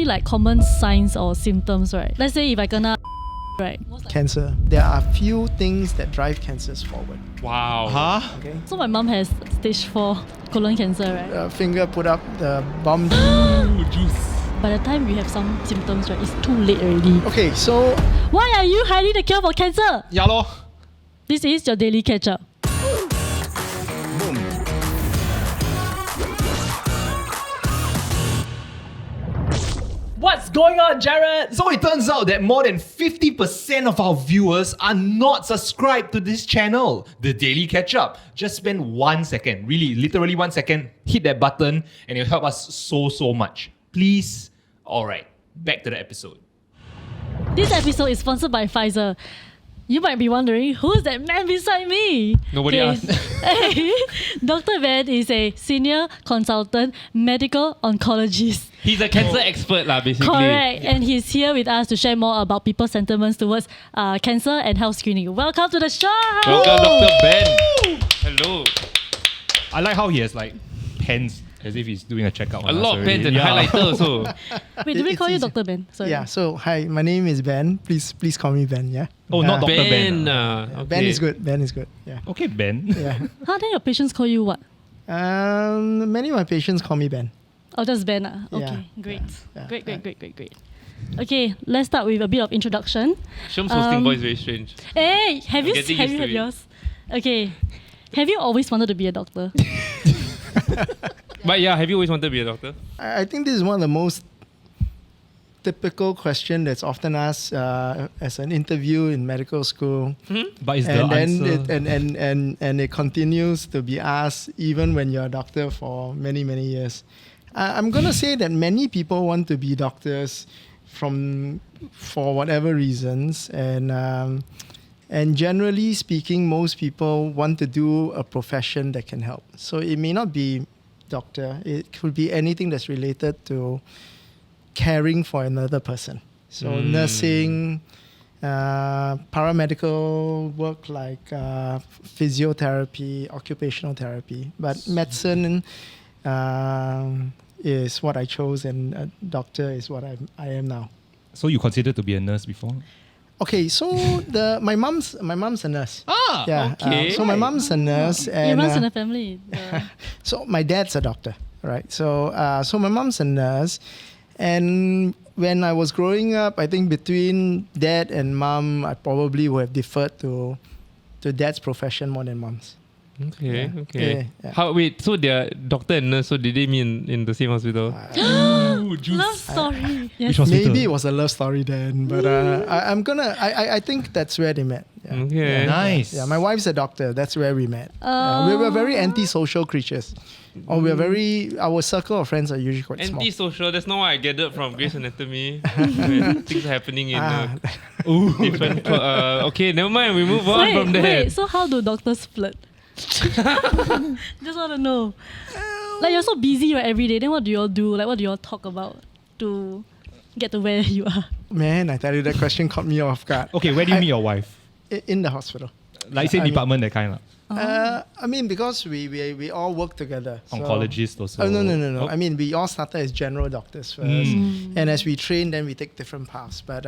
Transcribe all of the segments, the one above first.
any like common signs or symptoms, right? Let's say if I kena right. Cancer. There are few things that drive cancers forward. Wow. Huh? Okay. So my mom has stage 4 colon cancer, right? Finger put up the bomb. Ooh, juice. By the time you have some symptoms, right, it's too late already. Okay, so Why are you hiding the cure for cancer? Yeah lor. This is your daily catch-up. What's going on, Jared? So it turns out that more than 50% of our viewers are not subscribed to this channel, The Daily Ketchup. Just spend 1 second, really, literally 1 second, hit that button, and it'll help us so much. Please. Alright, back to the episode. This episode is sponsored by Pfizer. You might be wondering, who's that man beside me? Nobody asked. Dr. Ben is a senior consultant medical oncologist. He's a cancer expert lah, basically. Correct. And he's here with us to share more about people's sentiments towards cancer and health screening. Welcome to the show! Welcome, Dr. Ben. Hello. I like how he has like pens as if he's doing a checkup. A lot of pens and highlighter also. Wait, do we It's call you easy. Dr. Ben? Sorry. yeah, so hi, my name is Ben. Please call me Ben, yeah? Oh, not Dr. Ben. Ben. Okay. Ben is good. Ben is good. Yeah. Okay, Ben. Yeah. How then your patients call you what? Many of my patients call me Ben. Oh, just Ben. Okay, Yeah. great. Yeah. Great. Okay, let's start with a bit of introduction. Shom's hosting voice very strange. Hey, have you getting have used you to heard it. yours? Okay. Have you always wanted to be a doctor? But yeah, have you always wanted to be a doctor? I think this is one of the most typical question that's often asked as an interview in medical school. But it's the And then answer. it continues to be asked even when you're a doctor for many years. I'm gonna say that many people want to be doctors for whatever reasons, and generally speaking, most people want to do a profession that can help. So it may not be doctor; it could be anything that's related to caring for another person. So nursing, paramedical work like physiotherapy, occupational therapy. But medicine is what I chose, and a doctor is what I am now. So you considered to be a nurse before? Okay, so my mom's a nurse. Ah, Yeah. okay. So my mom's a nurse, It and runs in the family. so my dad's a doctor, right? So my mom's a nurse, and when I was growing up, I think between dad and mom, I probably would have deferred to dad's profession more than mom's. Okay. Yeah. How? Wait, so they're doctor and nurse, so did they meet in the same hospital? Ooh, juice. Love story. Yes. Which hospital? Maybe it was a love story then, but I think that's where they met. Yeah. Okay. Nice. Yeah, my wife's a doctor. That's where we met. We were very antisocial creatures. Or our circle of friends are usually quite small. Antisocial, that's not what I gathered from Grey's Anatomy. When things are happening in different... okay, never mind, we move on from that. Wait, so how do doctors flirt? Just want to know. Like you're so busy right every day, then what do you all do? Like what do you all talk about to get to where you are? Man, I tell you, that question caught me off guard. Okay, where do you meet your wife? In the hospital. Like say department, that kind of. I mean, because we all work together. So. Oncologist also. Oh, no. Oh. I mean, we all started as general doctors first. And as we train, then we take different paths. But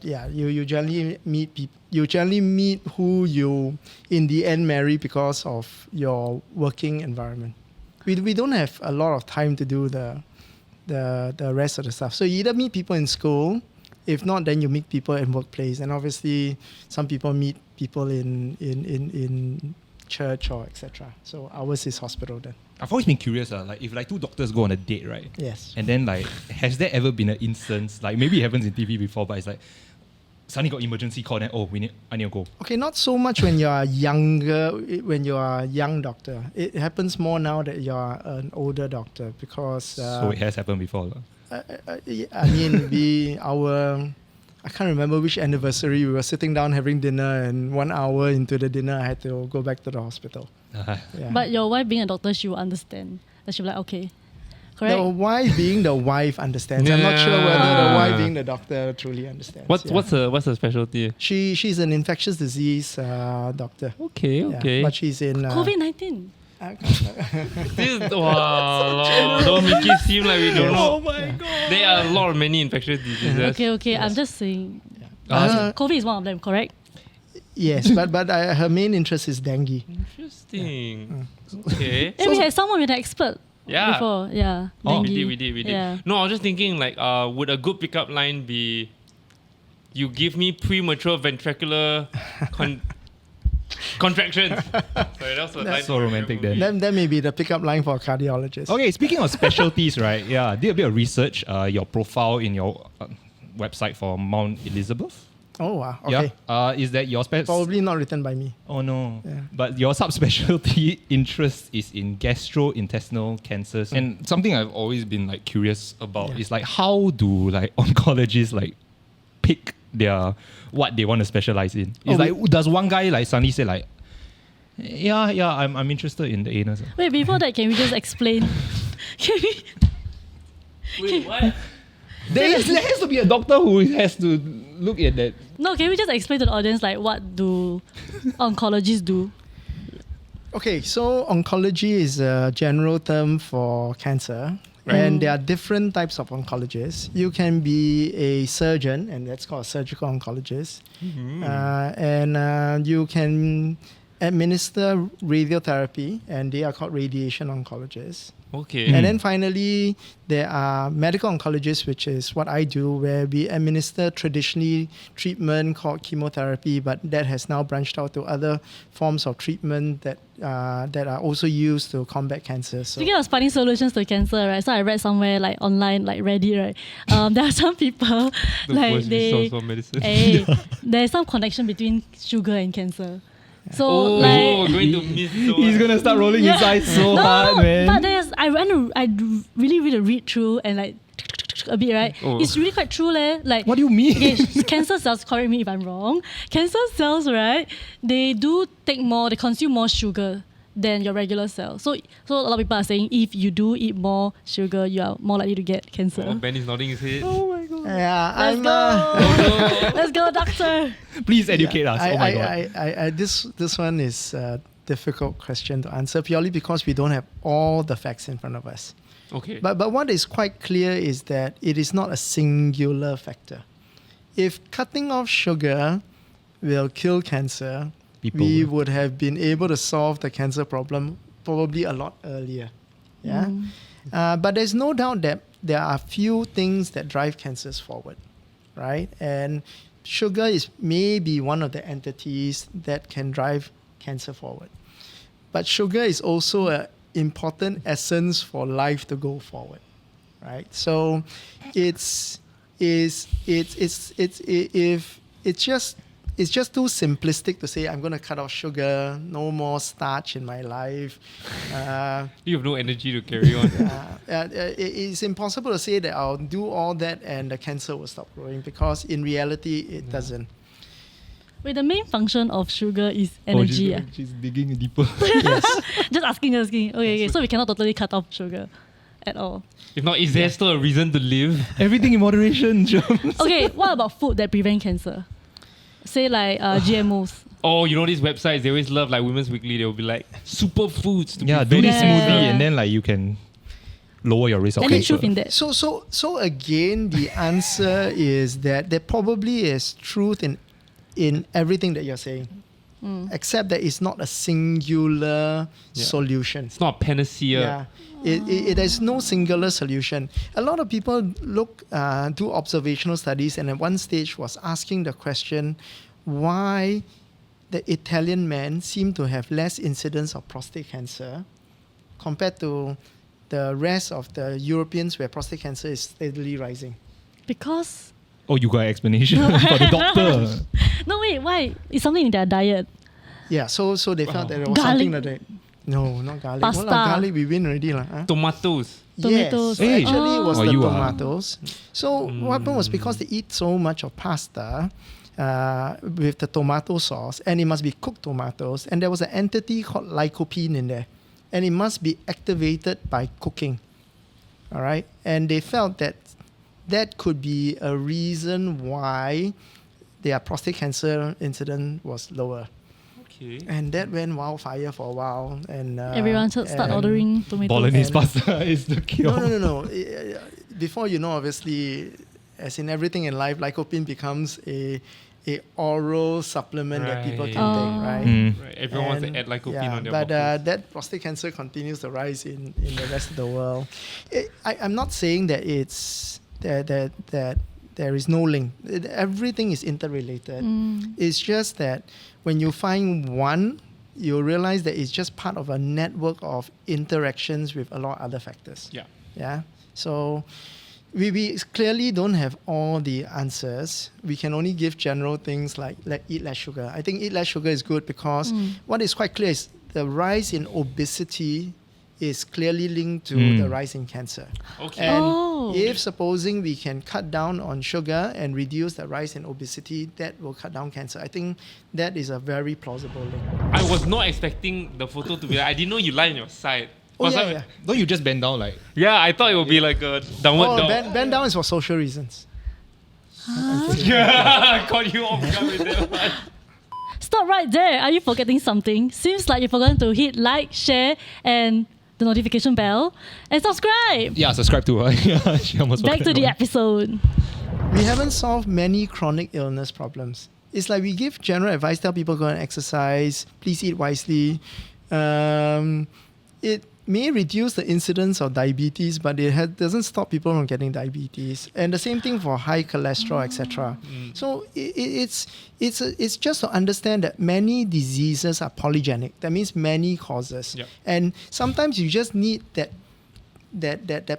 yeah, you generally meet people. You generally meet who you, in the end, marry because of your working environment. We don't have a lot of time to do the rest of the stuff. So you either meet people in school. If not, then you meet people in workplace, and obviously some people meet people in church or etc. So ours is hospital then. I've always been curious, like if like two doctors go on a date, right? Yes. And then like, has there ever been an instance, like maybe it happens in TV before, but it's like suddenly got emergency call, then I need to go. Okay, not so much when you're younger, when you're a young doctor. It happens more now that you're an older doctor because. So it has happened before. I mean, I can't remember which anniversary. We were sitting down having dinner, and 1 hour into the dinner, I had to go back to the hospital. Yeah. But your wife being a doctor, she will understand. That she'll be like, okay. Correct? The wife being the wife understands. I'm not sure whether the wife being the doctor truly understands. What's her specialty? She's an infectious disease doctor. Okay. Yeah, but she's in COVID-19. This wow, don't make it seem like we don't know. Oh my god. There are a lot of many infectious diseases. Okay. I'm just saying. Uh, COVID is one of them, correct? Yes, but her main interest is dengue. Interesting. Okay. And we had someone with an expert Yeah. before. Yeah. Oh. dengue. We did. Yeah. No, I was just thinking like, would a good pickup line be, you give me premature ventricular contractions? Sorry, that was a line so from a romantic movie. then. That may be the pickup line for a cardiologist. Okay, speaking of specialties, right? Yeah, did a bit of research. Your profile in your website for Mount Elizabeth. Oh, wow. Okay. Yeah. Is that your Probably not written by me. Oh no. Yeah. But your subspecialty interest is in gastrointestinal cancers. And something I've always been like curious about is like, how do like oncologists like pick their what they want to specialize in? It's like, does one guy like suddenly say like, yeah, I'm interested in the anus. Wait, before that, can we just explain? Can we? Wait, what? There has to be a doctor who has to look at that. No, can we just explain to the audience like what do oncologists do? Okay, so oncology is a general term for cancer. Right. And there are different types of oncologists. You can be a surgeon, and that's called a surgical oncologist. And you can administer radiotherapy, and they are called radiation oncologists. Okay. And then finally, there are medical oncologists, which is what I do, where we administer traditionally treatment called chemotherapy, but that has now branched out to other forms of treatment that are also used to combat cancer. So Speaking of finding solutions to cancer, right? So I read somewhere like online, like Reddit, right? There are some people The like worst resource for medicine. hey, there's some connection between sugar and cancer. So Oh, like. we're going to miss so He's much. gonna start rolling his eyes so hard, man. But I really read through and like a bit, right? Oh. It's really quite true, leh. Like, What do you mean? okay, cancer cells, correct me if I'm wrong. Cancer cells, right? They consume more sugar than your regular cells. So a lot of people are saying if you do eat more sugar, you are more likely to get cancer. Oh, Ben is nodding his head. Oh my god. yeah, Let's I'm. go. Let's go, doctor. Please educate us. Oh my god. This one is a difficult question to answer purely because we don't have all the facts in front of us. Okay. But what is quite clear is that it is not a singular factor. If cutting off sugar will kill cancer, we would have been able to solve the cancer problem probably a lot earlier. Yeah. But there's no doubt that there are few things that drive cancers forward, right? And sugar is maybe one of the entities that can drive cancer forward. But sugar is also an important essence for life to go forward, right? So it's just too simplistic to say I'm going to cut off sugar, no more starch in my life. You have no energy to carry on. It's impossible to say that I'll do all that and the cancer will stop growing because in reality it doesn't. Wait, the main function of sugar is energy. She's digging deeper. Yes. Just asking. Okay, so we cannot totally cut off sugar at all. If not, is there still a reason to live? Everything in moderation, Jones. Okay, what about food that prevent cancer? Say like GMOs. Oh, you know these websites, they always love like Women's Weekly, they'll be like superfoods to Yeah, do prevent this Yeah. smoothie and then like you can lower your risk of And the cancer. truth in that. So again, the answer is that there probably is truth in everything that you're saying, except that it's not a singular solution. It's not a panacea. Yeah. It has no singular solution. A lot of people do observational studies and at one stage was asking the question why the Italian men seem to have less incidence of prostate cancer compared to the rest of the Europeans where prostate cancer is steadily rising. Because Oh, you got an explanation for the doctor. no, wait, why? It's something in their diet. Yeah, so they felt that there was Garlic. something like that. No, not garlic. Pasta. Well, garlic we win already. Huh? Tomatoes. Tomatoes. Yes, Hey. actually it was Oh, the you are. tomatoes. So what happened was because they eat so much of pasta with the tomato sauce, and it must be cooked tomatoes, and there was an entity called lycopene in there, and it must be activated by cooking. All right, and they felt that could be a reason why their prostate cancer incidence was lower. Okay. And that went wildfire for a while. And Everyone should start and- ordering tomatoes. Bolognese pasta is the cure. No. Before you know, obviously, as in everything in life, lycopene becomes a oral supplement that people can Right. take, right? Mm. Right. Everyone wants to And- add lycopene yeah, on their but bottles. that prostate cancer continues to rise in the rest of the world. I'm not saying that it's that there is no link. Everything is interrelated. It's just that when you find one, you realize that it's just part of a network of interactions with a lot of other factors. Yeah. Yeah. So we clearly don't have all the answers. We can only give general things like eat less sugar. I think eat less sugar is good because what is quite clear is the rise in obesity is clearly linked to the rise in cancer. Okay. And Oh. if supposing we can cut down on sugar and reduce the rise in obesity, that will cut down cancer. I think that is a very plausible link. I was not expecting the photo to be like, I didn't know you lie on your side. Oh, Was yeah, I- yeah. Don't you just bend down like? Yeah, I thought it would be like a downward Oh, dog. bend down is for social reasons. Yeah, I caught you off guard with that one. Stop right there. Are you forgetting something? Seems like you've forgotten to hit like, share, and the notification bell. And subscribe. Yeah, subscribe to her. Yeah, she almost Back forgot to the that episode. We haven't solved many chronic illness problems. It's like we give general advice, tell people go and exercise, please eat wisely. It may reduce the incidence of diabetes, but it doesn't stop people from getting diabetes. And the same thing for high cholesterol, etc. So it's just to understand that many diseases are polygenic. That means many causes. Yep. And sometimes you just need that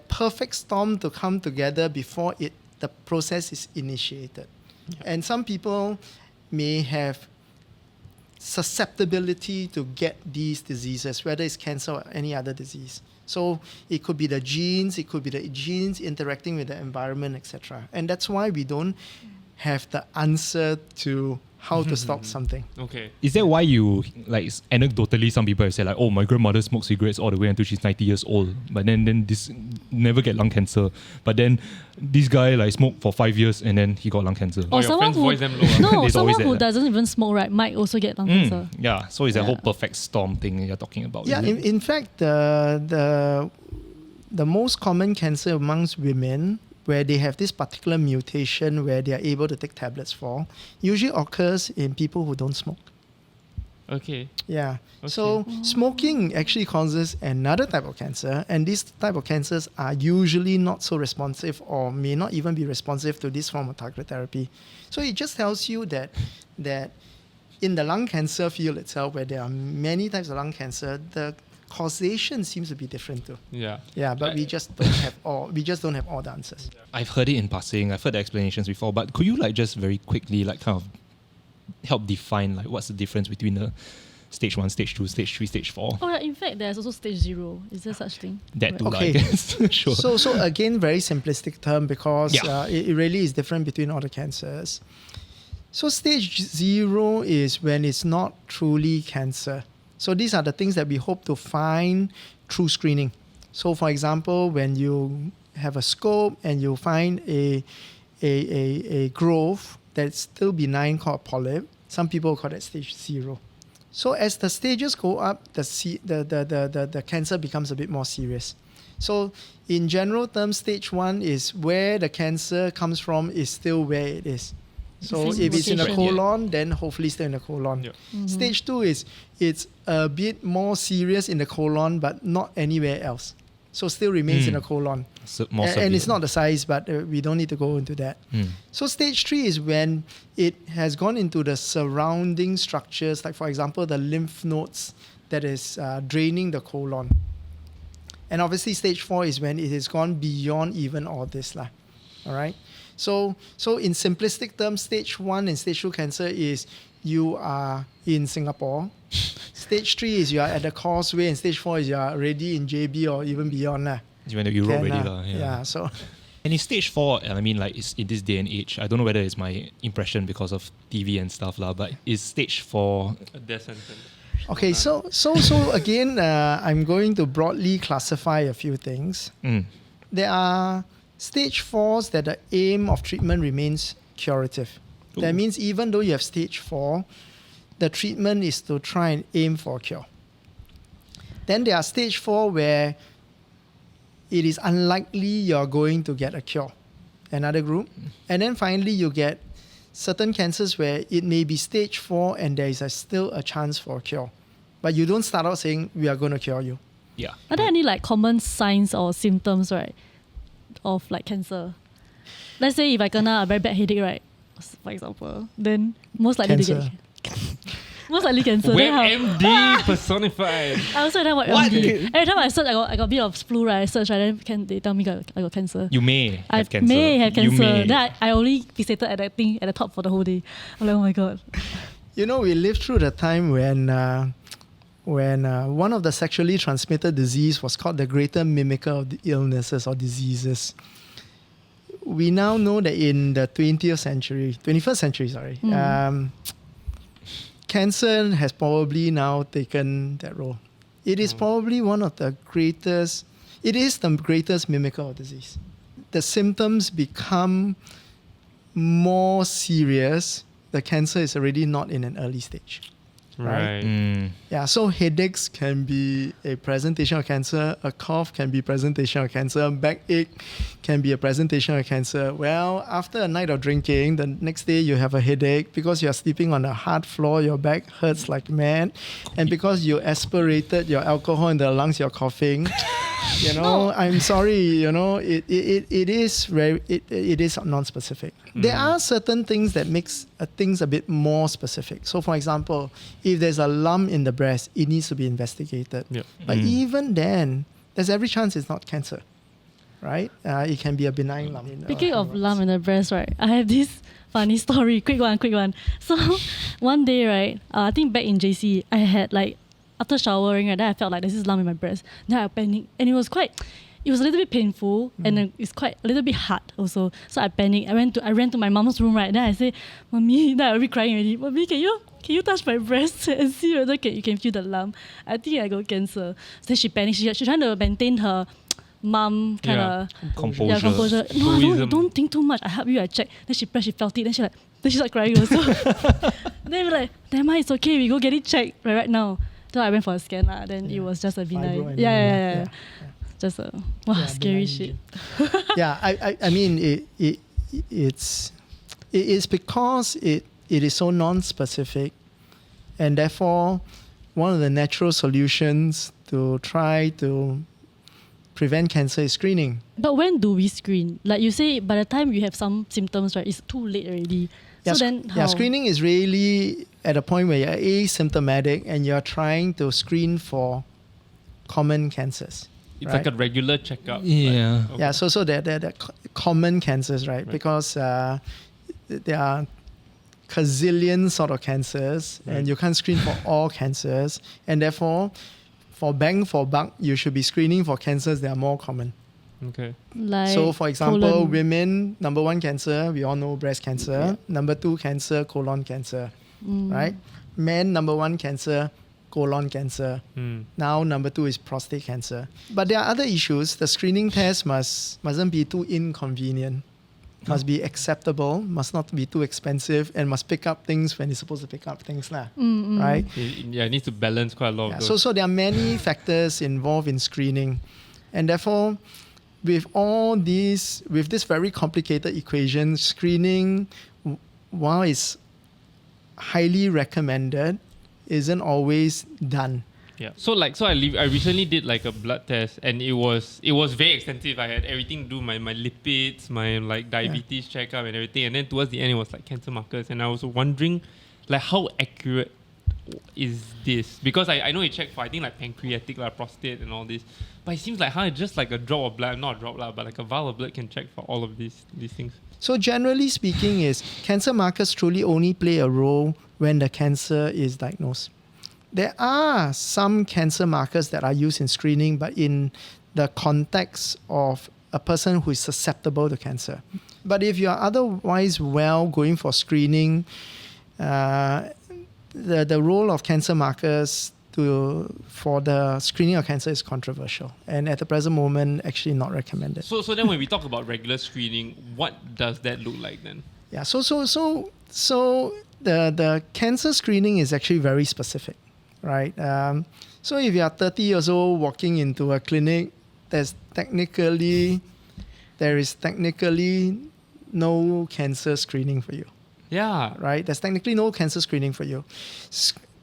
perfect storm to come together before the process is initiated. And some people may have susceptibility to get these diseases, whether it's cancer or any other disease. So it could be the genes interacting with the environment, etc. And that's why we don't have the answer to how to stop something. Okay. Is that why you, like, anecdotally, some people have said, like, oh, my grandmother smoked cigarettes all the way until she's 90 years old, but then this never get lung cancer. But then this guy, like, smoked for 5 years and then he got lung cancer. Oh, your friend's voice damn low. Ah. No, There's someone always who that. doesn't even smoke, right, might also get lung cancer. Yeah, so it's that Yeah. whole perfect storm thing you're talking about. Yeah, isn't it? in fact, the most common cancer amongst women, where they have this particular mutation where they are able to take tablets for, usually occurs in people who don't smoke. Okay. Yeah. Okay. So smoking actually causes another type of cancer, and these type of cancers are usually not so responsive or may not even be responsive to this form of targeted therapy. So it just tells you that in the lung cancer field itself, where there are many types of lung cancer, the causation seems to be different too. Yeah. Yeah, but we just don't have all the answers. I've heard it in passing. I've heard the explanations before, but could you, like, just very quickly, like, kind of help define, like, what's the difference between the stage 1, stage 2, stage 3, stage 4? Oh, yeah, in fact, there's also stage 0. Is there such thing? That too, Okay. I guess. Sure. So again, very simplistic term because Yeah. it really is different between all the cancers. So stage 0 is when it's not truly cancer. So these are the things that we hope to find through screening. So for example, when you have a scope and you find a growth that's still benign called polyp, some people call that stage 0. So as the stages go up, the cancer becomes a bit more serious. So in general terms, stage 1 is where the cancer comes from is still where it is. So Same if it's in the location. colon, then hopefully still in the colon. Yeah. Stage 2 is it's a bit more serious in the colon, but not anywhere else. So still remains in the colon. So more And it's severe. not the size, but we don't need to go into that. So stage 3 is when it has gone into the surrounding structures, like for example, the lymph nodes that is draining the colon. And obviously stage 4 is when it has gone beyond even all this. All right? So in simplistic terms, stage 1 and stage 2 cancer is you are in Singapore. Stage 3 is you are at the causeway, and stage 4 is you are already in JB or even beyond. You went to Europe Can, already, lah. yeah, so And in stage 4, I mean, like, it's in this day and age, I don't know whether it's my impression because of TV and stuff, lah, but is stage 4... A death sentence. okay, so again, I'm going to broadly classify a few things. There are stage 4s that the aim of treatment remains curative. That means even though you have stage 4, the treatment is to try and aim for a cure. Then there are stage 4 where it is unlikely you're going to get a cure, another group. And then finally you get certain cancers where it may be stage 4 and there is still a chance for a cure. But you don't start out saying, we are going to cure you. Yeah. Are there any like common signs or symptoms, right, of like cancer? Let's say if I kena a very bad headache, right, for example, then most likely to Cancer. get most likely cancer. Then how? WebMD personified. I also know what What? MD. Every time I search, I got a bit of flu, right? I search, right? Then they tell me I got cancer. You may I have cancer. may have You cancer. may. Then I only fixated at that thing at the top for the whole day. I'm like, oh my god. You know, we lived through the time when one of the sexually transmitted disease was called the greater mimicker of the illnesses or diseases. We now know that in the 21st century, cancer has probably now taken that role. It is probably one of the greatest, it is the greatest mimicker of disease. The symptoms become more serious. The cancer is already not in an early stage. Right. Yeah, so headaches can be a presentation of cancer, a cough can be presentation of cancer, a backache can be a presentation of cancer. Well, after a night of drinking, the next day you have a headache because you're sleeping on a hard floor, your back hurts like mad, and because you aspirated your alcohol in the lungs, you're coughing. You know, I'm sorry, you know, it is non-specific. There are certain things that makes things a bit more specific. So for example, if there's a lump in the breast, it needs to be investigated. Yep. But even then, there's every chance it's not cancer, right? It can be a benign lump. Speaking of lump in the breast, right, I have this funny story. Quick one. So one day, right, I think back in JC, I had like, after showering, right, then I felt like there's this lump in my breast. Then I panicked. And it was a little bit painful and then it's quite a little bit hard also. So I panicked. I ran to my mom's room, right? Then I said, Mommy, then I was crying already. Mommy, can you touch my breast and see whether you can feel the lump? I think I got cancer. So then she panicked. She's trying to maintain her mom kind of Composure. Yeah, composure. No, Stoicism. don't think too much. I help you. I check. Then she felt it. Then she started crying also. Then we're like, never mind, it's okay. We go get it checked right now. So I went for a scan. Then it was just a benign. Fibro Yeah. Just a scary benign shit. Yeah, I mean, it's because it is so non-specific, and therefore one of the natural solutions to try to prevent cancer is screening. But when do we screen? Like you say, by the time you have some symptoms, right, it's too late already. Yeah, So then how? screening is really at a point where you're asymptomatic and you're trying to screen for common cancers. It's right? like a regular checkup. Yeah. Like, Yeah, so they're common cancers, right? Because there are gazillion sort of cancers, and you can't screen for all cancers, and therefore, for bang for buck, you should be screening for cancers that are more common. Okay. Like So, for example, colon. women, number 1 cancer, we all know breast cancer. Number 2 cancer, colon cancer, right? Men, number 1 cancer, colon cancer. Now, number 2 is prostate cancer. But there are other issues. The screening test mustn't be too inconvenient. Must be acceptable, must not be too expensive, and must pick up things when it's supposed to pick up things, right? Yeah, it needs to balance quite a lot of those. So there are many factors involved in screening, and therefore, with this very complicated equation, screening, while it's highly recommended, isn't always done. Yeah. So I recently did like a blood test, and it was very extensive. I had everything to do, my lipids, my like diabetes checkup and everything. And then towards the end it was like cancer markers, and I was wondering like how accurate is this? Because I know it checked for I think like pancreatic, like prostate and all this. But it seems like how just like a drop of blood, not a drop but like a vial of blood can check for all of these things. So generally speaking, is cancer markers truly only play a role when the cancer is diagnosed. There are some cancer markers that are used in screening, but in the context of a person who is susceptible to cancer. But if you are otherwise well going for screening, the role of cancer markers for the screening of cancer is controversial, and at the present moment, actually not recommended. So then when we talk about regular screening, what does that look like then? Yeah, so So the cancer screening is actually very specific, right? So if you are 30 years old walking into a clinic, there is technically no cancer screening for you, Yeah. right? There's technically no cancer screening for you.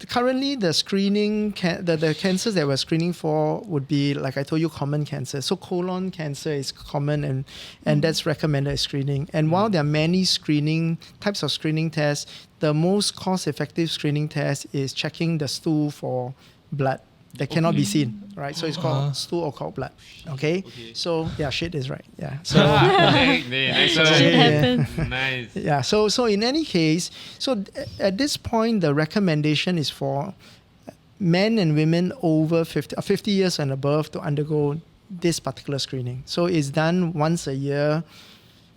Currently, the screening, the cancers that we're screening for would be, like I told you, common cancer. So colon cancer is common and that's recommended as screening. And while there are many types of screening tests, the most cost-effective screening test is checking the stool for blood that cannot be seen, right? So it's called stool occult blood, okay? So, yeah, shit is right, yeah. So, Nice. Shit happens. Nice. yeah, so in any case, so at this point, the recommendation is for men and women over 50 years and above to undergo this particular screening. So it's done once a year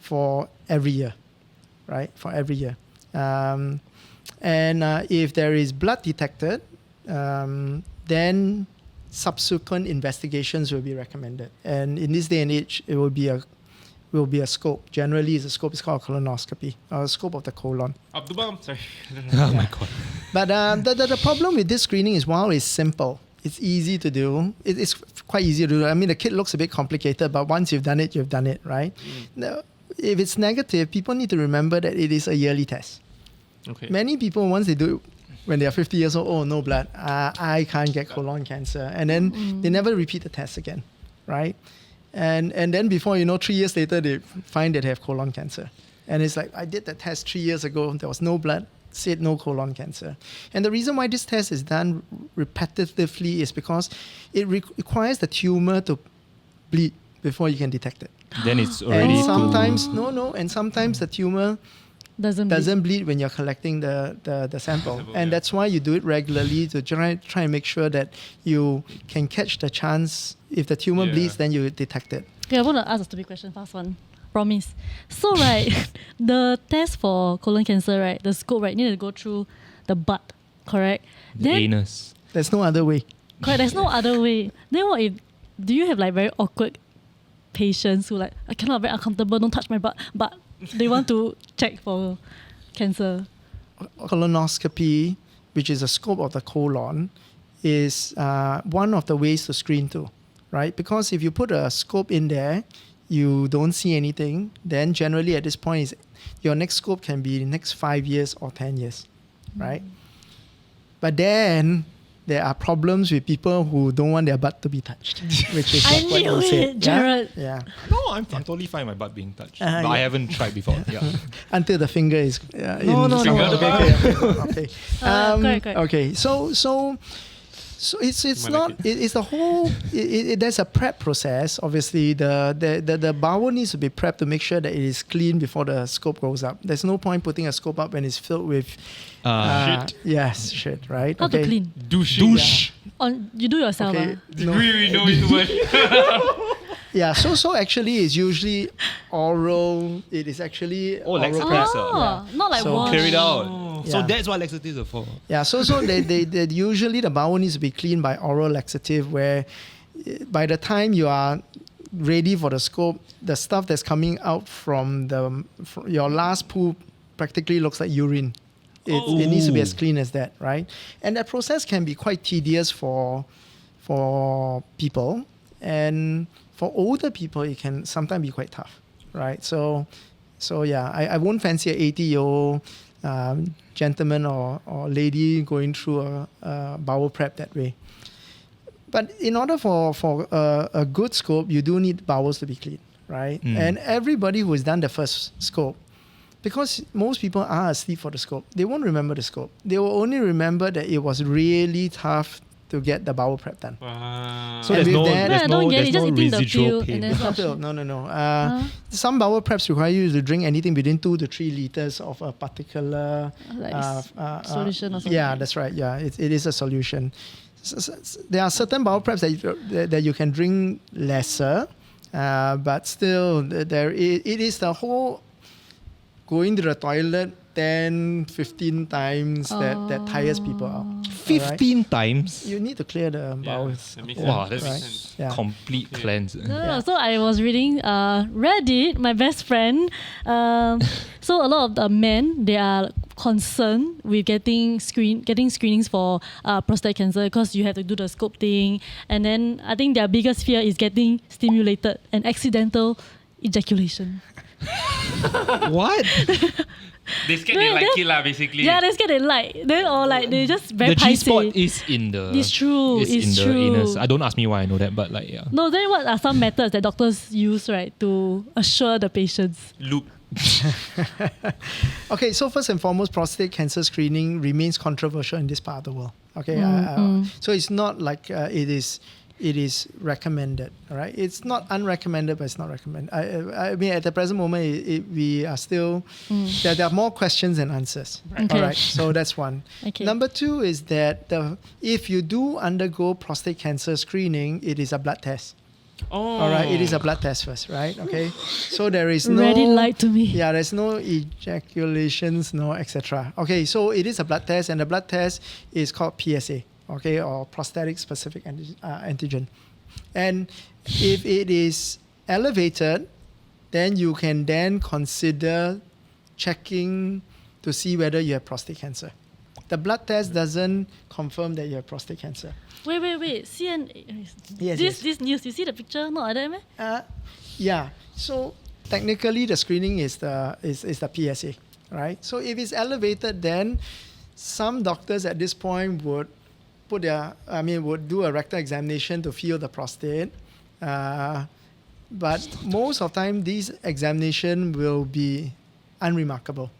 for every year, right? For every year. And if there is blood detected, then subsequent investigations will be recommended. And in this day and age, it will be a scope. Generally, it's called colonoscopy, a scope of the colon. Abdul, sorry. Oh my God. But the problem with this screening is while it's simple, it's easy to do. It's quite easy to do. I mean, the kit looks a bit complicated, but once you've done it, right? Now, if it's negative, people need to remember that it is a yearly test. Okay. Many people, once they do it when they are 50 years old, oh, no blood, I can't get colon cancer. And then they never repeat the test again, right? And then before you know, 3 years later, they find that they have colon cancer. And it's like, I did the test 3 years ago, there was no blood, said no colon cancer. And the reason why this test is done repetitively is because it requires the tumor to bleed before you can detect it. Then it's already And sometimes, and sometimes the tumor Doesn't bleed when you're collecting the sample. And that's why you do it regularly to try and make sure that you can catch the chance. If the tumor bleeds, then you detect it. Okay, I want to ask a stupid question, fast one. Promise. So, right, the test for colon cancer, right, the scope, right, need to go through the butt, correct? the anus. There's no other way. Correct, there's no other way. Then what if, do you have like very awkward patients who like, I cannot, very uncomfortable, don't touch my butt, but they want to check for cancer? Colonoscopy, which is a scope of the colon, is one of the ways to screen too, right? Because if you put a scope in there, you don't see anything, then generally at this point, your next scope can be next 5 years or 10 years, right? But then there are problems with people who don't want their butt to be touched, which is I what knew you it, said. Jared. Yeah. No, I'm totally fine my butt being touched. But yeah. I haven't tried before. Yeah. Until the finger is No. Okay. Correct. Okay. So it's not. It's the whole. There's a prep process. Obviously, the bowel needs to be prepped to make sure that it is clean before the scope goes up. There's no point putting a scope up when it's filled with Shit. Yes, shit. Right. How to clean? Douche. You do yourself. Okay. No. We know it too much. Yeah. So actually, it's usually oral. It is actually Oh, oral laxative. prep. Oh, not like So wash. Clear it out. So Yeah. that's what laxatives are for. Yeah, so they usually the bowel needs to be cleaned by oral laxative, where by the time you are ready for the scope, the stuff that's coming out from your last poop practically looks like urine. It needs to be as clean as that, right? And that process can be quite tedious for people, and for older people, it can sometimes be quite tough, right? So yeah, I won't fancy an 80-year-old gentleman or lady going through a bowel prep that way. But in order for a good scope, you do need bowels to be clean, right? And everybody who has done the first scope, because most people are asleep for the scope, they won't remember the scope. They will only remember that it was really tough to get the bowel prep done. Wow. So And there's with no, that- there's I no, don't get there's it, just no eating the residual pill pain. and then- It's not pill. No. Some bowel preps require you to drink anything between 2 to 3 liters of a particular Like solution or something. Yeah, that's right. Yeah, it is a solution. There are certain bowel preps that you can drink lesser, but still it is the whole going to the toilet 10, 15 times that tires people out. 15 times? You need to clear the Yeah, bowels. that makes Wow, sense. that's That makes sense. Yeah. complete cleanse. No, so I was reading Reddit, my best friend. So a lot of the men, they are concerned with getting screenings for prostate cancer because you have to do the scope thing, and then I think their biggest fear is getting stimulated and accidental ejaculation. What? They scared they like it lah, basically. Yeah, they scared they like. Then or like they just very The G spot paiseh. is in the. It's true. It's It's in true. the anus. I don't ask me why I know that, but like yeah. No, then what are some methods that doctors use, right, to assure the patients? Loop. Okay, so first and foremost, prostate cancer screening remains controversial in this part of the world. Okay, so it's not like it is recommended. All right, it's not unrecommended, but it's not recommended. I mean, at the present moment, we are still there are more questions than answers. Okay. All right, so that's one. Okay. Number two is that if you do undergo prostate cancer screening, it is a blood test. Oh. All right, it is a blood test first, right? Okay, so there is no. Reddit lied to me. Yeah, there's no ejaculations, no etc. Okay, so it is a blood test, and the blood test is called PSA, okay, or prostatic specific antigen. And if it is elevated, then you can then consider checking to see whether you have prostate cancer. The blood test doesn't confirm that you have prostate cancer. Wait. Yes, This news, you see the picture? Not like that, meh? Yeah. So technically, the screening is the PSA, right? So if it's elevated, then some doctors at this point would would do a rectal examination to feel the prostate. But most of the time, these examination will be unremarkable.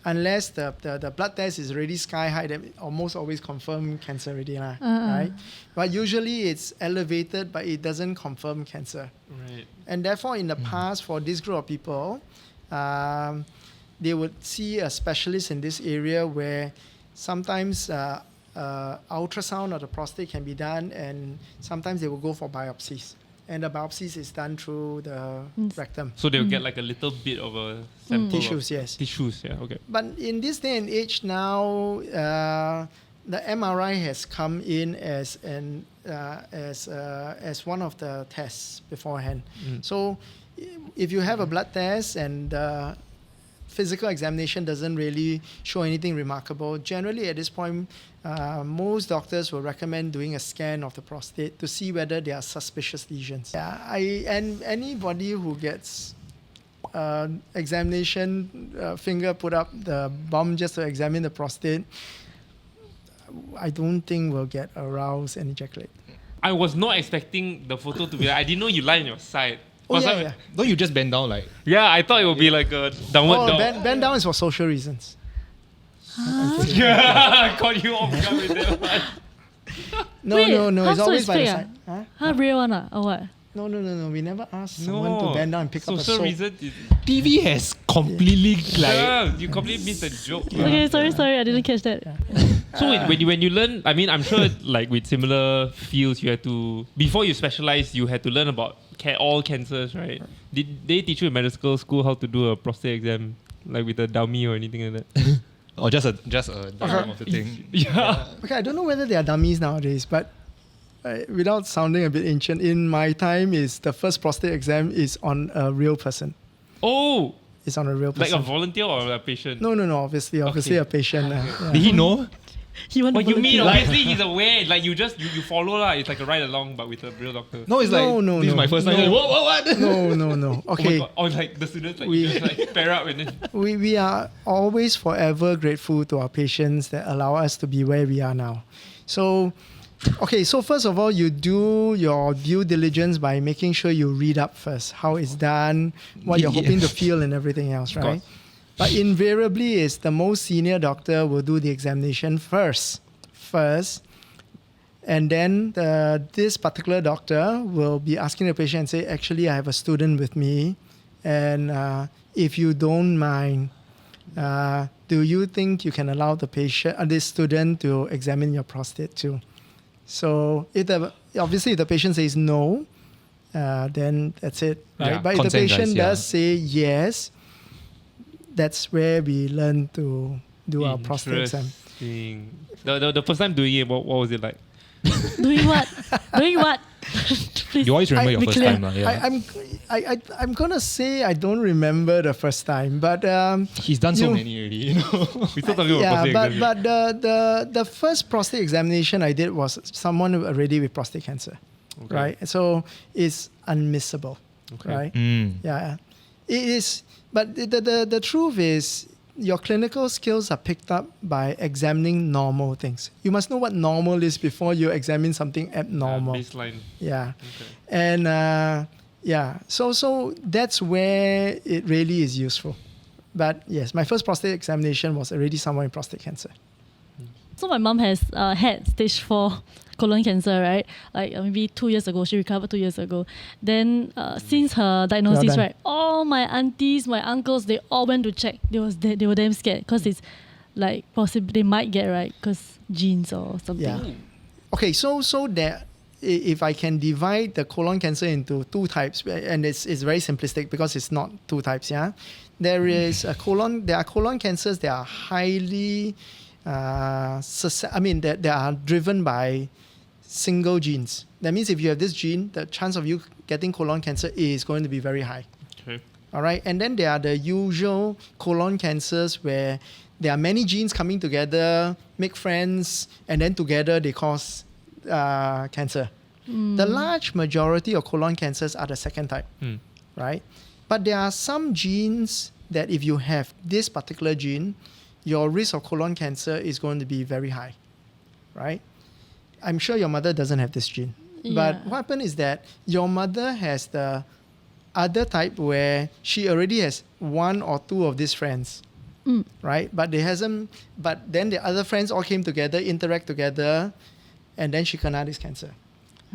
Unless the blood test is already sky high, that almost always confirm cancer already, right? But usually it's elevated, but it doesn't confirm cancer. Right. And therefore, in the past, for this group of people, they would see a specialist in this area where sometimes ultrasound of the prostate can be done, and sometimes they will go for biopsies. And the biopsies is done through the rectum. So they'll get like a little bit of a sample. Tissues, yes. Tissues, yeah, okay. But in this day and age now, the MRI has come in as one of the tests beforehand. So if you have a blood test and physical examination doesn't really show anything remarkable, generally at this point, most doctors will recommend doing a scan of the prostate to see whether there are suspicious lesions. Yeah, and anybody who gets examination finger put up the bum just to examine the prostate, I don't think will get aroused and ejaculate. I was not expecting the photo to be like, I didn't know you lie on your side. Oh, yeah. Don't you just bend down like? Yeah, I thought it would be like a downward dog. Bend down is for social reasons. Yeah, I caught you off guard with that one. No, it's so always it's by the fake, side. Huh? Real one or what? No. We never asked someone to bend down and pick up a social soap. reason is, TV has completely like. yeah, you completely missed the joke. Okay, sorry, I didn't catch that. So when you learn, I mean, I'm sure like with similar fields, you had to, before you specialize, you had to learn about all cancers, right? Did they teach you in medical school how to do a prostate exam, like with a dummy or anything like that? Or just a diagram of the thing. Yeah. Okay, I don't know whether they are dummies nowadays, but without sounding a bit ancient, in my time, is the first prostate exam is on a real person. Oh, It's on a real person. like a volunteer or a patient? No. Obviously Okay. a patient. Yeah. Did he know? He want What to you mean? volunteer. Obviously, he's aware. Like you follow lah. It's like a ride along, but with a real doctor. No, it's like No, this is my first time. no. What? No. Oh Okay. my God. Or like the students, like We- you just like pair up and then. We are always forever grateful to our patients that allow us to be where we are now. So, okay, so first of all, you do your due diligence by making sure you read up first how it's done, what you're Yeah. hoping to feel, and everything else, right? course. But invariably, is the most senior doctor will do the examination first, and then this particular doctor will be asking the patient and say, actually, I have a student with me, and if you don't mind, do you think you can allow the patient, this student, to examine your prostate too? So obviously if the patient says no, then that's it, right? Yeah, But if the consent, patient guys, yeah. does say yes, that's where we learn to do our prostate exam. Interesting. The first time doing it, what was it like? Doing what? Doing what? Please. You always remember your be first clear. time, lah. Yeah. I'm gonna say I don't remember the first time, but He's done so you- many already, you know. We still talking about yeah, prostate but exam. but the first prostate examination I did was someone already with prostate cancer, Okay. right? So it's unmissable, Okay. right? Mm. Yeah, it is. But the truth is, your clinical skills are picked up by examining normal things. You must know what normal is before you examine something abnormal. Baseline. Yeah, Okay. and yeah, so that's where it really is useful. But yes, my first prostate examination was already someone with prostate cancer. So my mom has had stage 4 colon cancer, right? Like maybe 2 years ago. She recovered 2 years ago. Then since her diagnosis, done. right, all my aunties, my uncles, they all went to check. They were damn scared because it's like possible they might get, right, because genes or something. Yeah. Okay, so there, if I can divide the colon cancer into two types, and it's very simplistic because it's not two types. Yeah, there are colon cancers that are highly, that they are driven by single genes. That means if you have this gene, the chance of you getting colon cancer is going to be very high. Okay. All right, and then there are the usual colon cancers where there are many genes coming together, make friends, and then together they cause cancer. The large majority of colon cancers are the second type, right? But there are some genes that if you have this particular gene, your risk of colon cancer is going to be very high, right? I'm sure your mother doesn't have this gene. But Yeah. what happened is that your mother has the other type where she already has one or two of these friends, right? But then the other friends all came together, interact together, and then she kena this cancer.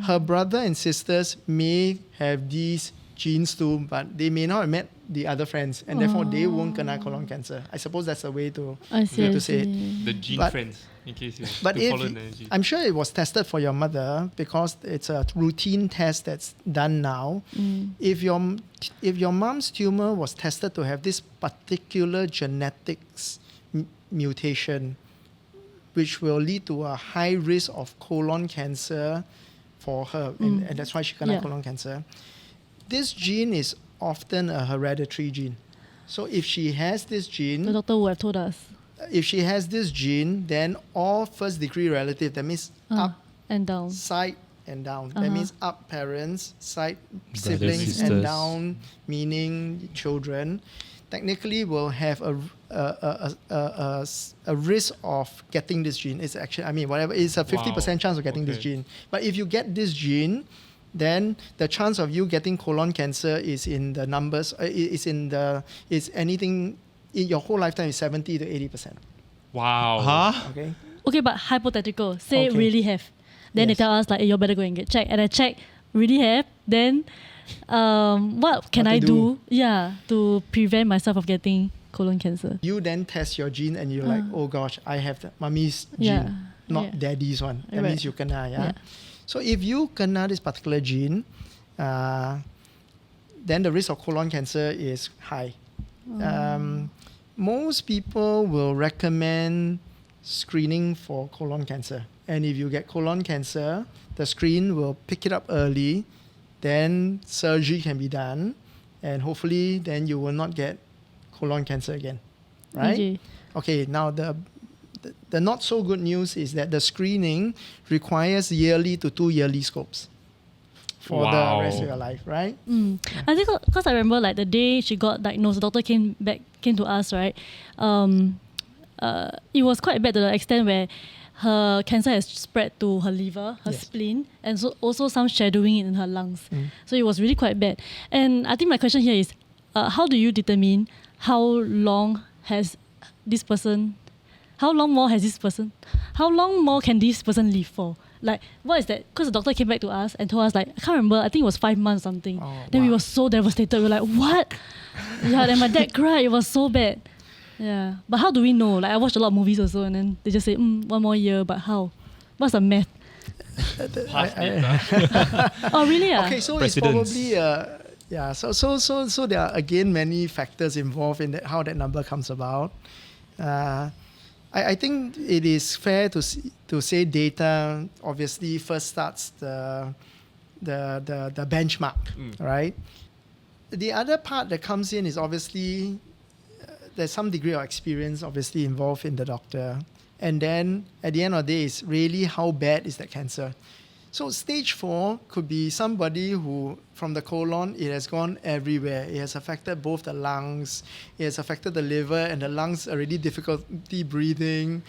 Her brother and sisters may have these genes too, but they may not have met the other friends, and therefore they won't kena colon cancer. I suppose that's a way to I see. to I say it. see. The gene But- friends, in case you But to if follow the energy. I'm sure it was tested for your mother because it's a routine test that's done now. If your mom's tumor was tested to have this particular genetics mutation, which will lead to a high risk of colon cancer for her, and that's why she kena Yeah. colon cancer. This gene is often a hereditary gene. So if she has this gene, The doctor would have told us. if she has this gene, then all first degree relative, that means up, And down. side, and down. That Uh-huh. means up parents, side Brothers, siblings, sisters. and down meaning children, technically will have a risk of getting this gene. It's actually, whatever, it's a 50% chance of getting this Okay. gene. But if you get this gene, then the chance of you getting colon cancer is in the numbers, is anything in your whole lifetime is 70 to 80%. Wow. Huh? Okay. Okay, but hypothetical. Say Okay. really have. Then they Yes. tell us like, hey, you better go and get checked. And I check, really have. Then what can What I to do? Yeah, to prevent myself of getting colon cancer. You then test your gene and you're like, oh gosh, I have the mummy's gene, Yeah. not Yeah. daddy's one. That Right. means you kena, yeah? Yeah. So if you kena this particular gene, then the risk of colon cancer is high. Most people will recommend screening for colon cancer. And if you get colon cancer, the screen will pick it up early, then surgery can be done, and hopefully then you will not get colon cancer again, right? Okay. Okay, now the not so good news is that the screening requires yearly to 2 yearly scopes for Wow. the rest of your life, right? I think because I remember like the day she got diagnosed, the doctor came to us, right? It was quite bad to the extent where her cancer has spread to her liver, her Yes. spleen, and so also some shadowing in her lungs. So it was really quite bad. And I think my question here is, how do you determine how long more can this person live for? Like, what is that? Because the doctor came back to us and told us, like, I can't remember, I think it was 5 months or something. Oh, Then we wow. were so devastated. We were like, what? Yeah, then my dad cried. It was so bad. Yeah. But how do we know? Like, I watched a lot of movies also, and then they just say, 1 more year, but how? What's the math? Past data. Oh, really? Yeah. Okay, so Precedence. it's probably so there are again many factors involved in that, how that number comes about. I think it is fair to say data obviously first starts the benchmark, right? The other part that comes in is obviously there's some degree of experience obviously involved in the doctor. And then at the end of the day, it's really how bad is that cancer. So stage 4 could be somebody who, from the colon, it has gone everywhere. It has affected both the lungs, it has affected the liver, and the lungs already difficulty breathing.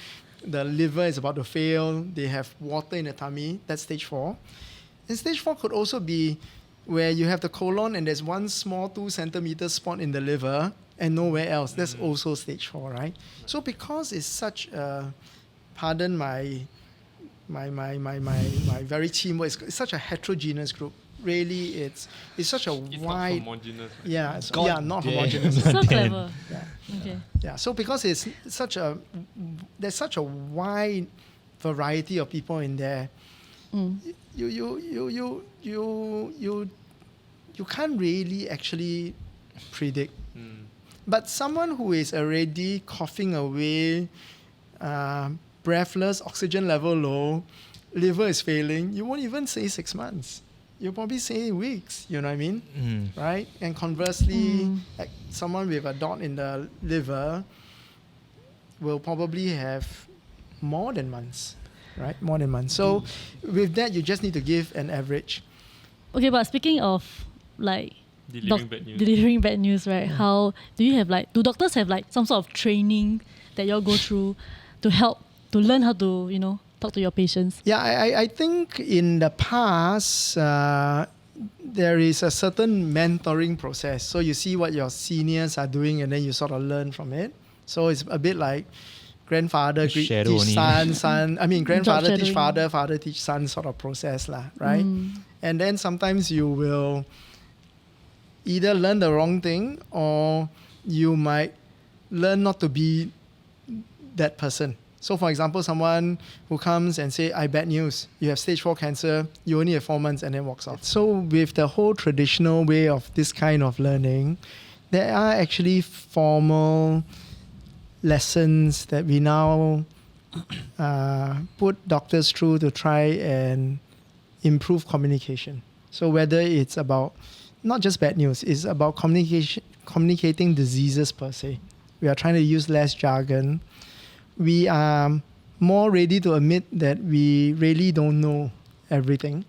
The liver is about to fail. They have water in the tummy. That's stage 4. And stage 4 could also be where you have the colon and there's one small 2 centimeter spot in the liver and nowhere else. That's also stage 4, right? So because it's such a, pardon my very team word, it's such a heterogeneous group. Really, it's such a It's wide. not homogeneous. Right? Yeah, God not damn. homogeneous. So clever. Yeah. Okay. Yeah. So because there's such a wide variety of people in there, you can't really actually predict. But someone who is already coughing away, breathless, oxygen level low, liver is failing, you won't even say 6 months. You'll probably say weeks, you know what I mean? Right? And conversely, like someone with a dot in the liver will probably have more than months, right? More than months. So with that, you just need to give an average. Okay, but speaking of like Delivering bad news. right? How do you have do doctors have some sort of training that y'all go through to help to learn how to talk to your patients? Yeah, I think in the past, there is a certain mentoring process. So you see what your seniors are doing and then you sort of learn from it. So it's a bit like grandfather teach son. I mean, grandfather teach father, father teach son sort of process, right? And then sometimes you will either learn the wrong thing or you might learn not to be that person. So for example, someone who comes and say, I bad news, you have stage 4 cancer, you only have 4 months and then walks off. So with the whole traditional way of this kind of learning, there are actually formal lessons that we now put doctors through to try and improve communication. So whether it's about not just bad news, it's about communicating diseases per se. We are trying to use less jargon. We are more ready to admit that we really don't know everything.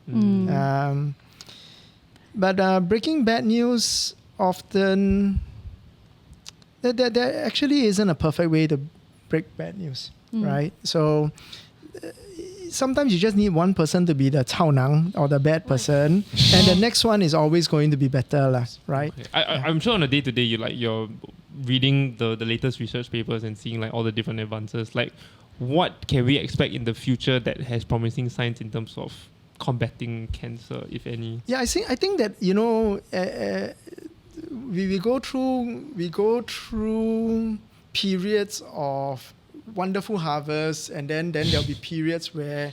But breaking bad news often, there actually isn't a perfect way to break bad news, right? So sometimes you just need one person to be the cao nang or the bad person, and the next one is always going to be better, right? Okay. I'm sure on a day-to-day you're reading the latest research papers and seeing all the different advances. What can we expect in the future that has promising signs in terms of combating cancer, if any? Yeah, I think that we go through periods of wonderful harvests, and then there'll be periods where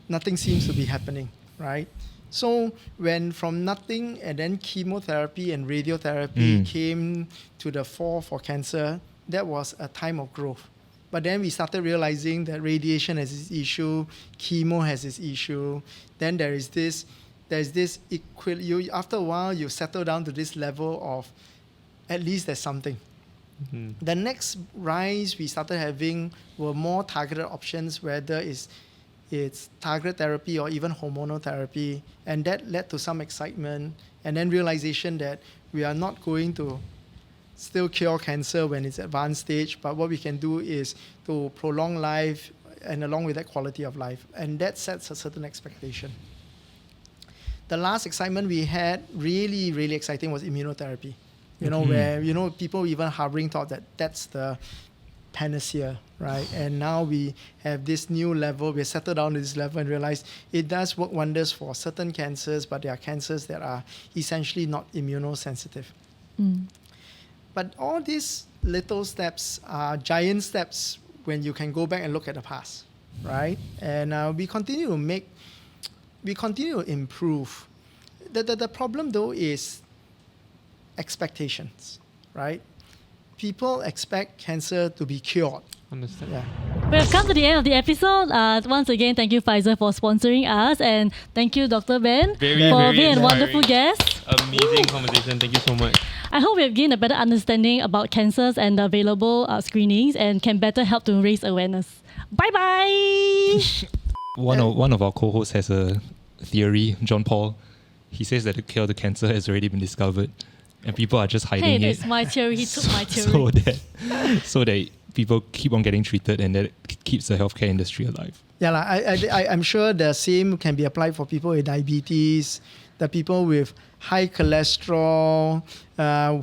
nothing seems to be happening, right? So when from nothing and then chemotherapy and radiotherapy came to the fore for cancer, that was a time of growth. But then we started realizing that radiation has its issue, chemo has its issue. Then there's this after a while you settle down to this level of at least there's something. The next rise we started having were more targeted options, whether it's targeted therapy or even hormonal therapy, and that led to some excitement and then realization that we are not going to still cure cancer when it's advanced stage, but what we can do is to prolong life and along with that quality of life, and that sets a certain expectation. The last excitement we had, really, really exciting, was immunotherapy. Where people even harboring thought that that's the panacea, right? And now we have this new level, we settled down to this level and realize it does work wonders for certain cancers, but there are cancers that are essentially not immunosensitive. But all these little steps are giant steps when you can go back and look at the past, right? And we continue to improve. The problem though is expectations, right? People expect cancer to be cured Understand. Yeah. We have come to the end of the episode. Once again, thank you, Pfizer, for sponsoring us. And thank you, Dr. Ben, Very, for very being a inspiring. wonderful guest. Amazing conversation. Thank you so much. I hope we have gained a better understanding about cancers and the available screenings and can better help to raise awareness. Bye-bye! One of our co-hosts has a theory, John Paul. He says that the cure to cancer has already been discovered, and people are just hiding Hey, it. that's my theory. He took my theory. So that people keep on getting treated, and that keeps the healthcare industry alive. Yeah, I'm sure the same can be applied for people with diabetes, the people with high cholesterol,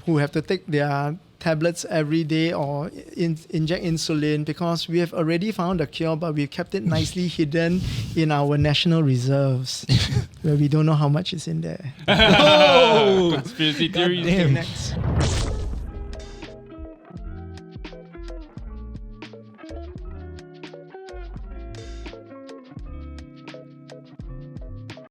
who have to take their tablets every day or inject insulin, because we have already found a cure, but we kept it nicely hidden in our national reserves, where we don't know how much is in there. Conspiracy theories. Next.